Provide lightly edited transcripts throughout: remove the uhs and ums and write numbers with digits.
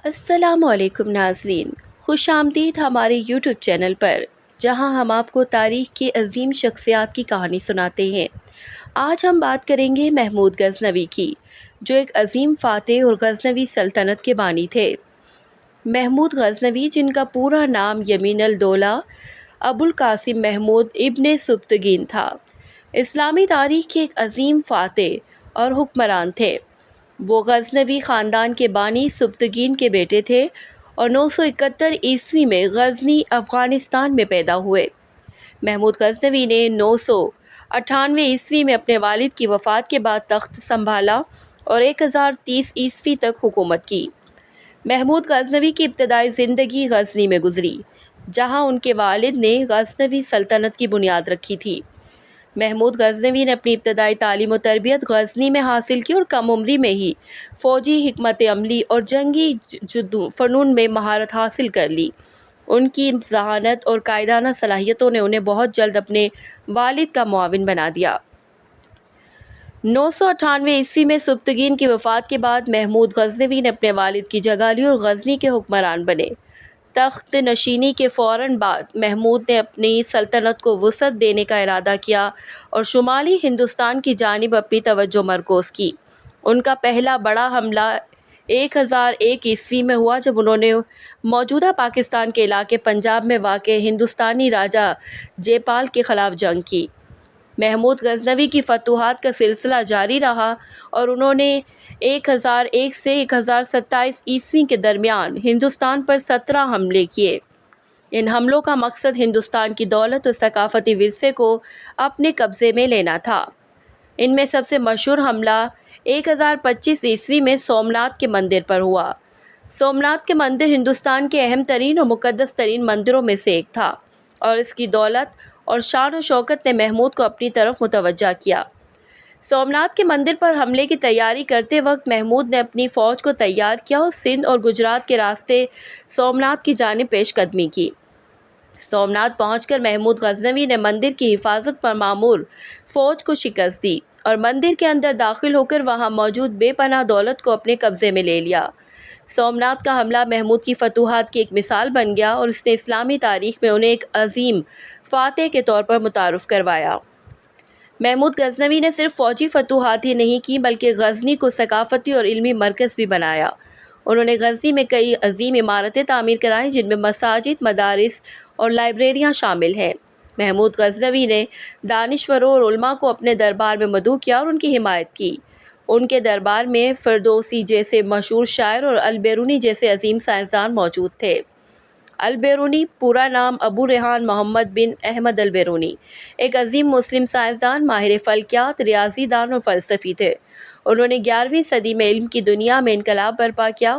السلام علیکم ناظرین، خوش آمدید ہمارے یوٹیوب چینل پر، جہاں ہم آپ کو تاریخ کی عظیم شخصیات کی کہانی سناتے ہیں۔ آج ہم بات کریں گے محمود غزنوی کی، جو ایک عظیم فاتح اور غزنوی سلطنت کے بانی تھے۔ محمود غزنوی، جن کا پورا نام یمین الدولہ ابو القاسم محمود ابن سبکتگین تھا، اسلامی تاریخ کے ایک عظیم فاتح اور حکمران تھے۔ وہ غزنوی خاندان کے بانی سبکتگین کے بیٹے تھے اور 971 عیسوی میں غزنی، افغانستان میں پیدا ہوئے۔ محمود غزنوی نے 998 عیسوی میں اپنے والد کی وفات کے بعد تخت سنبھالا اور 1030 عیسوی تک حکومت کی۔ محمود غزنوی کی ابتدائی زندگی غزنی میں گزری، جہاں ان کے والد نے غزنوی سلطنت کی بنیاد رکھی تھی۔ محمود غزنوی نے اپنی ابتدائی تعلیم و تربیت غزنی میں حاصل کی اور کم عمری میں ہی فوجی حکمت عملی اور جنگی فنون میں مہارت حاصل کر لی۔ ان کی ذہانت اور قائدانہ صلاحیتوں نے انہیں بہت جلد اپنے والد کا معاون بنا دیا۔ 998 عیسوی میں سبکتگین کی وفات کے بعد محمود غزنوی نے اپنے والد کی جگہ لی اور غزنی کے حکمران بنے۔ تخت نشینی کے فوراً بعد محمود نے اپنی سلطنت کو وسعت دینے کا ارادہ کیا اور شمالی ہندوستان کی جانب اپنی توجہ مرکوز کی۔ ان کا پہلا بڑا حملہ 1001 عیسوی میں ہوا، جب انہوں نے موجودہ پاکستان کے علاقے پنجاب میں واقع ہندوستانی راجا جے پال کے خلاف جنگ کی۔ محمود غزنوی کی فتوحات کا سلسلہ جاری رہا اور انہوں نے 1001 سے 1027 عیسوی کے درمیان ہندوستان پر 17 حملے کیے۔ ان حملوں کا مقصد ہندوستان کی دولت اور ثقافتی ورثے کو اپنے قبضے میں لینا تھا۔ ان میں سب سے مشہور حملہ 1025 عیسوی میں سومناتھ کے مندر پر ہوا۔ سومناتھ کے مندر ہندوستان کے اہم ترین اور مقدس ترین مندروں میں سے ایک تھا، اور اس کی دولت اور شان و شوکت نے محمود کو اپنی طرف متوجہ کیا۔ سومناتھ کے مندر پر حملے کی تیاری کرتے وقت محمود نے اپنی فوج کو تیار کیا اور سندھ اور گجرات کے راستے سومناتھ کی جانب پیش قدمی کی۔ سومناتھ پہنچ کر محمود غزنوی نے مندر کی حفاظت پر مامور فوج کو شکست دی اور مندر کے اندر داخل ہو کر وہاں موجود بے پناہ دولت کو اپنے قبضے میں لے لیا۔ سومناتھ کا حملہ محمود کی فتوحات کی ایک مثال بن گیا اور اس نے اسلامی تاریخ میں انہیں ایک عظیم فاتح کے طور پر متعارف کروایا۔ محمود غزنوی نے صرف فوجی فتوحات ہی نہیں کی، بلکہ غزنی کو ثقافتی اور علمی مرکز بھی بنایا۔ انہوں نے غزنی میں کئی عظیم عمارتیں تعمیر کرائیں، جن میں مساجد، مدارس اور لائبریریاں شامل ہیں۔ محمود غزنوی نے دانشوروں اور علماء کو اپنے دربار میں مدعو کیا اور ان کی حمایت کی۔ ان کے دربار میں فردوسی جیسے مشہور شاعر اور البیرونی جیسے عظیم سائنسدان موجود تھے۔ البیرونی، پورا نام ابو ریحان محمد بن احمد البیرونی، ایک عظیم مسلم سائنسدان، ماہر فلکیات، ریاضی دان اور فلسفی تھے۔ انہوں نے 11ویں صدی میں علم کی دنیا میں انقلاب برپا کیا۔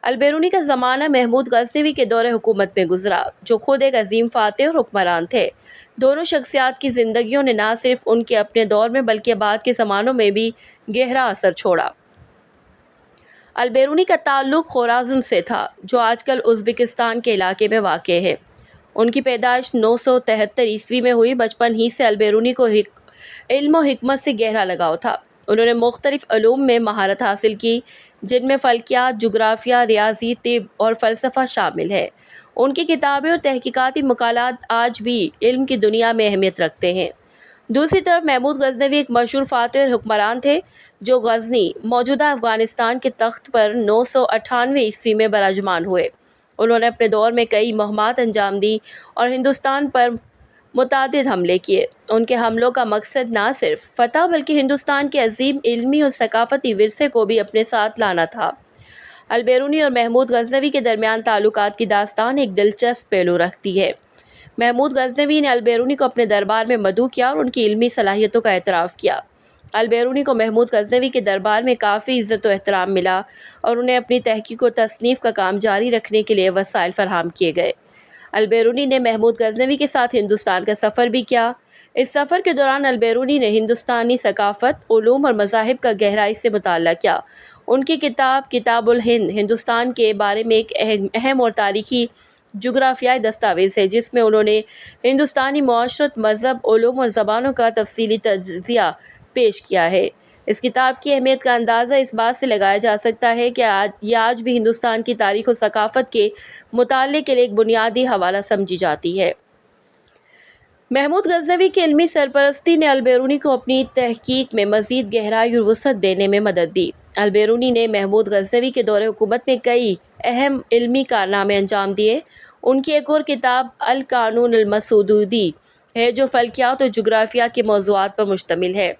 البیرونی کا زمانہ محمود غزنوی کے دور حکومت میں گزرا، جو خود ایک عظیم فاتح اور حکمران تھے۔ دونوں شخصیات کی زندگیوں نے نہ صرف ان کے اپنے دور میں بلکہ بعد کے زمانوں میں بھی گہرا اثر چھوڑا۔ البیرونی کا تعلق خوارزم سے تھا، جو آج کل ازبکستان کے علاقے میں واقع ہے۔ ان کی پیدائش 973 عیسوی میں ہوئی۔ بچپن ہی سے البیرونی کو علم و حکمت سے گہرا لگاؤ تھا۔ انہوں نے مختلف علوم میں مہارت حاصل کی، جن میں فلکیات، جغرافیہ، ریاضی، طب اور فلسفہ شامل ہے۔ ان کی کتابیں اور تحقیقاتی مقالات آج بھی علم کی دنیا میں اہمیت رکھتے ہیں۔ دوسری طرف محمود غزنوی ایک مشہور فاتح اور حکمران تھے، جو غزنی، موجودہ افغانستان کے تخت پر 998 عیسوی میں براجمان ہوئے۔ انہوں نے اپنے دور میں کئی مہمات انجام دیں اور ہندوستان پر متعدد حملے کیے۔ ان کے حملوں کا مقصد نہ صرف فتح بلکہ ہندوستان کے عظیم علمی اور ثقافتی ورثے کو بھی اپنے ساتھ لانا تھا۔ البیرونی اور محمود غزنوی کے درمیان تعلقات کی داستان ایک دلچسپ پہلو رکھتی ہے۔ محمود غزنوی نے البیرونی کو اپنے دربار میں مدعو کیا اور ان کی علمی صلاحیتوں کا اعتراف کیا۔ البیرونی کو محمود غزنوی کے دربار میں کافی عزت و احترام ملا اور انہیں اپنی تحقیق و تصنیف کا کام جاری رکھنے کے لیے وسائل فراہم کیے گئے۔ البیرونی نے محمود غزنوی کے ساتھ ہندوستان کا سفر بھی کیا۔ اس سفر کے دوران البیرونی نے ہندوستانی ثقافت، علوم اور مذاہب کا گہرائی سے مطالعہ کیا۔ ان کی کتاب کتاب الہند ہندوستان کے بارے میں ایک اہم اور تاریخی جغرافیائی دستاویز ہے، جس میں انہوں نے ہندوستانی معاشرت، مذہب، علوم اور زبانوں کا تفصیلی تجزیہ پیش کیا ہے۔ اس کتاب کی اہمیت کا اندازہ اس بات سے لگایا جا سکتا ہے کہ یہ آج بھی ہندوستان کی تاریخ و ثقافت کے مطالعے کے لیے ایک بنیادی حوالہ سمجھی جاتی ہے۔ محمود غزنوی کی علمی سرپرستی نے البیرونی کو اپنی تحقیق میں مزید گہرائی اور وسعت دینے میں مدد دی۔ البیرونی نے محمود غزنوی کے دور حکومت میں کئی اہم علمی کارنامے انجام دیے۔ ان کی ایک اور کتاب القانون المسدودی ہے جو فلکیات اور جغرافیہ کے موضوعات پر مشتمل ہے۔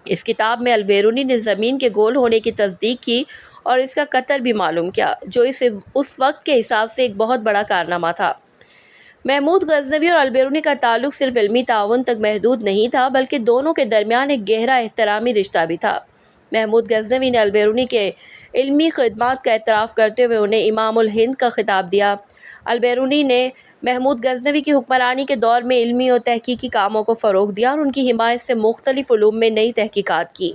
اس کتاب میں البیرونی نے زمین کے گول ہونے کی تصدیق کی اور اس کا قطر بھی معلوم کیا، جو اس وقت کے حساب سے ایک بہت بڑا کارنامہ تھا۔ محمود غزنوی اور البیرونی کا تعلق صرف علمی تعاون تک محدود نہیں تھا، بلکہ دونوں کے درمیان ایک گہرا احترامی رشتہ بھی تھا۔ محمود غزنوی نے البیرونی کے علمی خدمات کا اعتراف کرتے ہوئے انہیں امام الہند کا خطاب دیا۔ البیرونی نے محمود غزنوی کی حکمرانی کے دور میں علمی اور تحقیقی کاموں کو فروغ دیا اور ان کی حمایت سے مختلف علوم میں نئی تحقیقات کی۔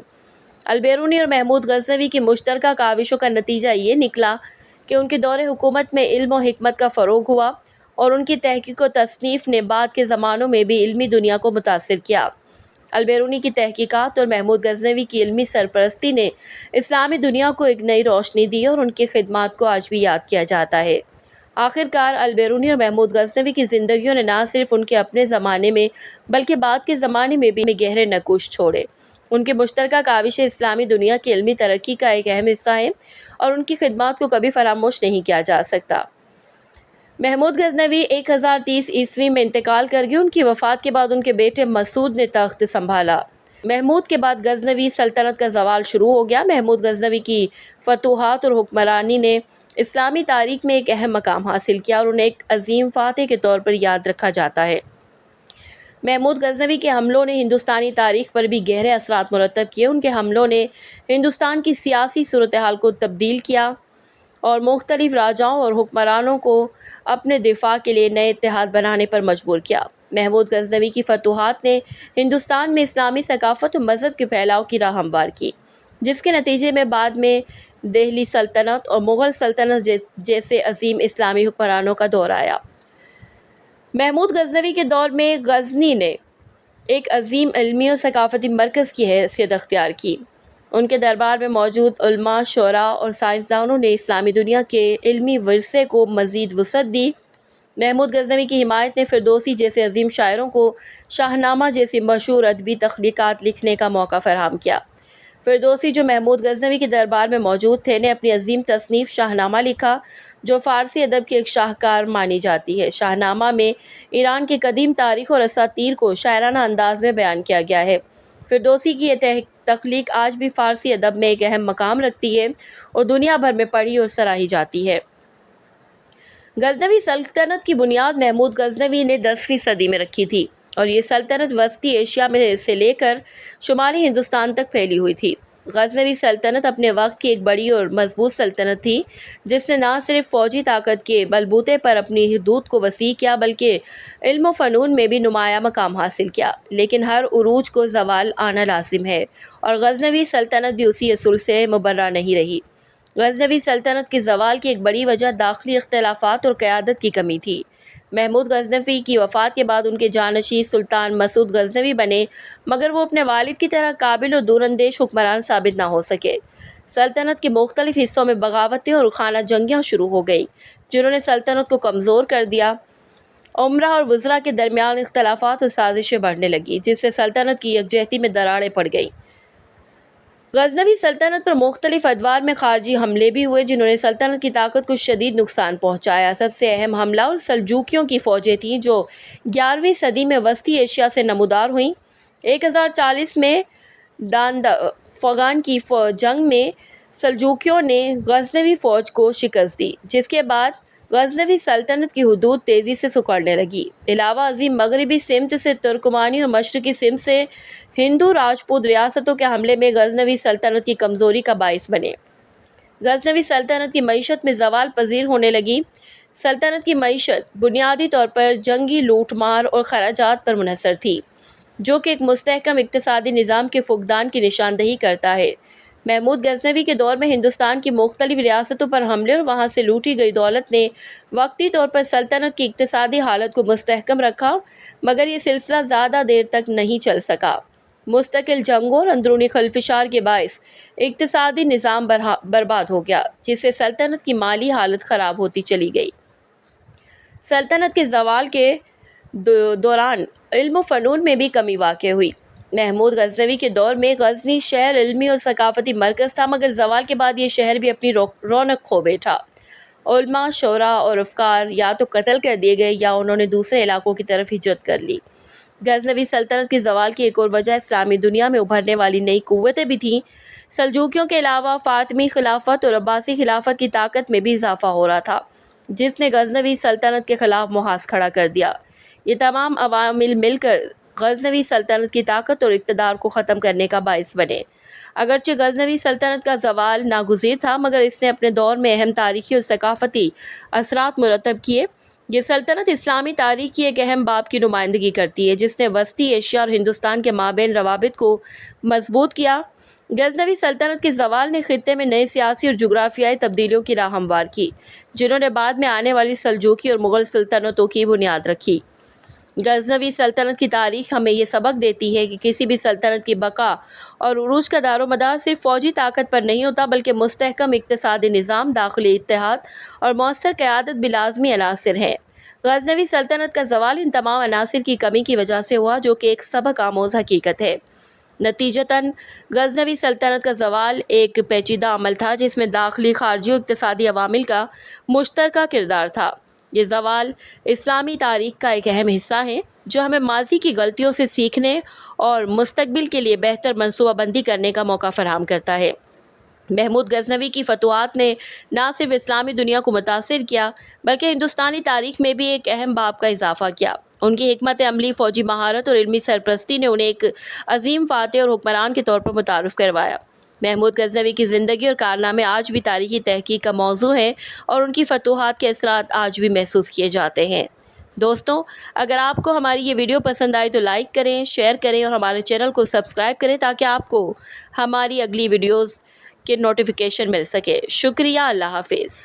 البیرونی اور محمود غزنوی کی مشترکہ کاوشوں کا نتیجہ یہ نکلا کہ ان کے دور حکومت میں علم و حکمت کا فروغ ہوا اور ان کی تحقیق و تصنیف نے بعد کے زمانوں میں بھی علمی دنیا کو متاثر کیا۔ البیرونی کی تحقیقات اور محمود غزنوی کی علمی سرپرستی نے اسلامی دنیا کو ایک نئی روشنی دی اور ان کی خدمات کو آج بھی یاد کیا جاتا ہے۔ آخرکار البیرونی اور محمود غزنوی کی زندگیوں نے نہ صرف ان کے اپنے زمانے میں بلکہ بعد کے زمانے میں بھی گہرے نقوش چھوڑے۔ ان کی مشترکہ کاوشیں اسلامی دنیا کی علمی ترقی کا ایک اہم حصہ ہیں اور ان کی خدمات کو کبھی فراموش نہیں کیا جا سکتا۔ محمود غزنوی 1030 عیسوی میں انتقال کر گئے۔ ان کی وفات کے بعد ان کے بیٹے مسعود نے تخت سنبھالا۔ محمود کے بعد غزنوی سلطنت کا زوال شروع ہو گیا۔ محمود غزنوی کی فتوحات اور حکمرانی نے اسلامی تاریخ میں ایک اہم مقام حاصل کیا اور انہیں ایک عظیم فاتح کے طور پر یاد رکھا جاتا ہے۔ محمود غزنوی کے حملوں نے ہندوستانی تاریخ پر بھی گہرے اثرات مرتب کیے۔ ان کے حملوں نے ہندوستان کی سیاسی صورتحال کو تبدیل کیا اور مختلف راجاؤں اور حکمرانوں کو اپنے دفاع کے لیے نئے اتحاد بنانے پر مجبور کیا۔ محمود غزنوی کی فتوحات نے ہندوستان میں اسلامی ثقافت و مذہب کے پھیلاؤ کی راہ ہموار کی، جس کے نتیجے میں بعد میں دہلی سلطنت اور مغل سلطنت جیسے عظیم اسلامی حکمرانوں کا دور آیا۔ محمود غزنوی کے دور میں غزنی نے ایک عظیم علمی اور ثقافتی مرکز کی حیثیت اختیار کی۔ ان کے دربار میں موجود علماء، شعراء اور سائنسدانوں نے اسلامی دنیا کے علمی ورثے کو مزید وسعت دی۔ محمود غزنوی کی حمایت نے فردوسی جیسے عظیم شاعروں کو شاہنامہ جیسی مشہور ادبی تخلیقات لکھنے کا موقع فراہم کیا۔ فردوسی، جو محمود غزنوی کے دربار میں موجود تھے، نے اپنی عظیم تصنیف شاہنامہ لکھا، جو فارسی ادب کی ایک شاہکار مانی جاتی ہے۔ شاہنامہ میں ایران کی قدیم تاریخ اور اساطیر کو شاعرانہ انداز میں بیان کیا گیا ہے۔ فردوسی کی یہ تخلیق آج بھی فارسی ادب میں ایک اہم مقام رکھتی ہے اور دنیا بھر میں پڑھی اور سراہی جاتی ہے۔ غزنوی سلطنت کی بنیاد محمود غزنوی نے 10ویں صدی میں رکھی تھی اور یہ سلطنت وسطی ایشیا میں سے لے کر شمالی ہندوستان تک پھیلی ہوئی تھی۔ غزنوی سلطنت اپنے وقت کی ایک بڑی اور مضبوط سلطنت تھی، جس نے نہ صرف فوجی طاقت کے بلبوتے پر اپنی حدود کو وسیع کیا بلکہ علم و فنون میں بھی نمایاں مقام حاصل کیا۔ لیکن ہر عروج کو زوال آنا لازم ہے اور غزنوی سلطنت بھی اسی اصول سے مبرہ نہیں رہی۔ غزنوی سلطنت کے زوال کی ایک بڑی وجہ داخلی اختلافات اور قیادت کی کمی تھی۔ محمود غزنوی کی وفات کے بعد ان کے جانشین سلطان مسعود غزنوی بنے، مگر وہ اپنے والد کی طرح قابل اور دور اندیش حکمران ثابت نہ ہو سکے۔ سلطنت کے مختلف حصوں میں بغاوتیں اور خانہ جنگیاں شروع ہو گئیں، جنہوں نے سلطنت کو کمزور کر دیا۔ امراء اور وزراء کے درمیان اختلافات اور سازشیں بڑھنے لگیں، جس سے سلطنت کی یکجہتی میں دراڑیں پڑ گئیں۔ غزنوی سلطنت پر مختلف ادوار میں خارجی حملے بھی ہوئے، جنہوں نے سلطنت کی طاقت کو شدید نقصان پہنچایا۔ سب سے اہم حملہ سلجوقیوں کی فوجیں تھیں، جو 11ویں صدی میں وسطی ایشیا سے نمودار ہوئیں۔ 1040 میں داندفغان کی جنگ میں سلجوقیوں نے غزنوی فوج کو شکست دی، جس کے بعد غزنوی سلطنت کی حدود تیزی سے سکڑنے لگی۔ علاوہ ازیں مغربی سمت سے ترکمانی اور مشرقی سمت سے ہندو راجپوت ریاستوں کے حملے میں غزنوی سلطنت کی کمزوری کا باعث بنے۔ غزنوی سلطنت کی معیشت میں زوال پذیر ہونے لگی۔ سلطنت کی معیشت بنیادی طور پر جنگی لوٹ مار اور خراجات پر منحصر تھی، جو کہ ایک مستحکم اقتصادی نظام کے فقدان کی نشاندہی کرتا ہے۔ محمود غزنوی کے دور میں ہندوستان کی مختلف ریاستوں پر حملے اور وہاں سے لوٹی گئی دولت نے وقتی طور پر سلطنت کی اقتصادی حالت کو مستحکم رکھا، مگر یہ سلسلہ زیادہ دیر تک نہیں چل سکا۔ مستقل جنگوں اور اندرونی خلفشار کے باعث اقتصادی نظام برباد ہو گیا، جس سے سلطنت کی مالی حالت خراب ہوتی چلی گئی۔ سلطنت کے زوال کے دوران علم و فنون میں بھی کمی واقع ہوئی۔ محمود غزنوی کے دور میں غزنی شہر علمی اور ثقافتی مرکز تھا، مگر زوال کے بعد یہ شہر بھی اپنی رونق کھو بیٹھا۔ علماء، شعراء اور افکار یا تو قتل کر دیے گئے یا انہوں نے دوسرے علاقوں کی طرف ہجرت کر لی۔ غزنوی سلطنت کے زوال کی ایک اور وجہ اسلامی دنیا میں ابھرنے والی نئی قوتیں بھی تھیں۔ سلجوکیوں کے علاوہ فاطمی خلافت اور عباسی خلافت کی طاقت میں بھی اضافہ ہو رہا تھا، جس نے غزنوی سلطنت کے خلاف محاذ کھڑا کر دیا۔ یہ تمام عوامل مل کر غزنوی سلطنت کی طاقت اور اقتدار کو ختم کرنے کا باعث بنے۔ اگرچہ غزنوی سلطنت کا زوال ناگزیر تھا، مگر اس نے اپنے دور میں اہم تاریخی اور ثقافتی اثرات مرتب کیے۔ یہ سلطنت اسلامی تاریخ کی ایک اہم باب کی نمائندگی کرتی ہے، جس نے وسطی ایشیا اور ہندوستان کے مابین روابط کو مضبوط کیا۔ غزنوی سلطنت کے زوال نے خطے میں نئی سیاسی اور جغرافیائی تبدیلیوں کی راہ ہموار کی، جنہوں نے بعد میں آنے والی سلجوقی اور مغل سلطنتوں کی بنیاد رکھی۔ غزنوی سلطنت کی تاریخ ہمیں یہ سبق دیتی ہے کہ کسی بھی سلطنت کی بقا اور عروج کا دار و مدار صرف فوجی طاقت پر نہیں ہوتا، بلکہ مستحکم اقتصادی نظام، داخلی اتحاد اور مؤثر قیادت بھی لازمی عناصر ہیں۔ غزنوی سلطنت کا زوال ان تمام عناصر کی کمی کی وجہ سے ہوا، جو کہ ایک سبق آموز حقیقت ہے۔ نتیجتاً غزنوی سلطنت کا زوال ایک پیچیدہ عمل تھا، جس میں داخلی، خارجی اور اقتصادی عوامل کا مشترکہ کردار تھا۔ یہ زوال اسلامی تاریخ کا ایک اہم حصہ ہے، جو ہمیں ماضی کی غلطیوں سے سیکھنے اور مستقبل کے لیے بہتر منصوبہ بندی کرنے کا موقع فراہم کرتا ہے۔ محمود غزنوی کی فتوحات نے نہ صرف اسلامی دنیا کو متاثر کیا، بلکہ ہندوستانی تاریخ میں بھی ایک اہم باب کا اضافہ کیا۔ ان کی حکمت عملی، فوجی مہارت اور علمی سرپرستی نے انہیں ایک عظیم فاتح اور حکمران کے طور پر متعارف کروایا۔ محمود غزنوی کی زندگی اور کارنامے آج بھی تاریخی تحقیق کا موضوع ہیں، اور ان کی فتوحات کے اثرات آج بھی محسوس کیے جاتے ہیں۔ دوستوں، اگر آپ کو ہماری یہ ویڈیو پسند آئی تو لائک کریں، شیئر کریں اور ہمارے چینل کو سبسکرائب کریں، تاکہ آپ کو ہماری اگلی ویڈیوز کے نوٹیفیکیشن مل سکے۔ شکریہ، اللہ حافظ۔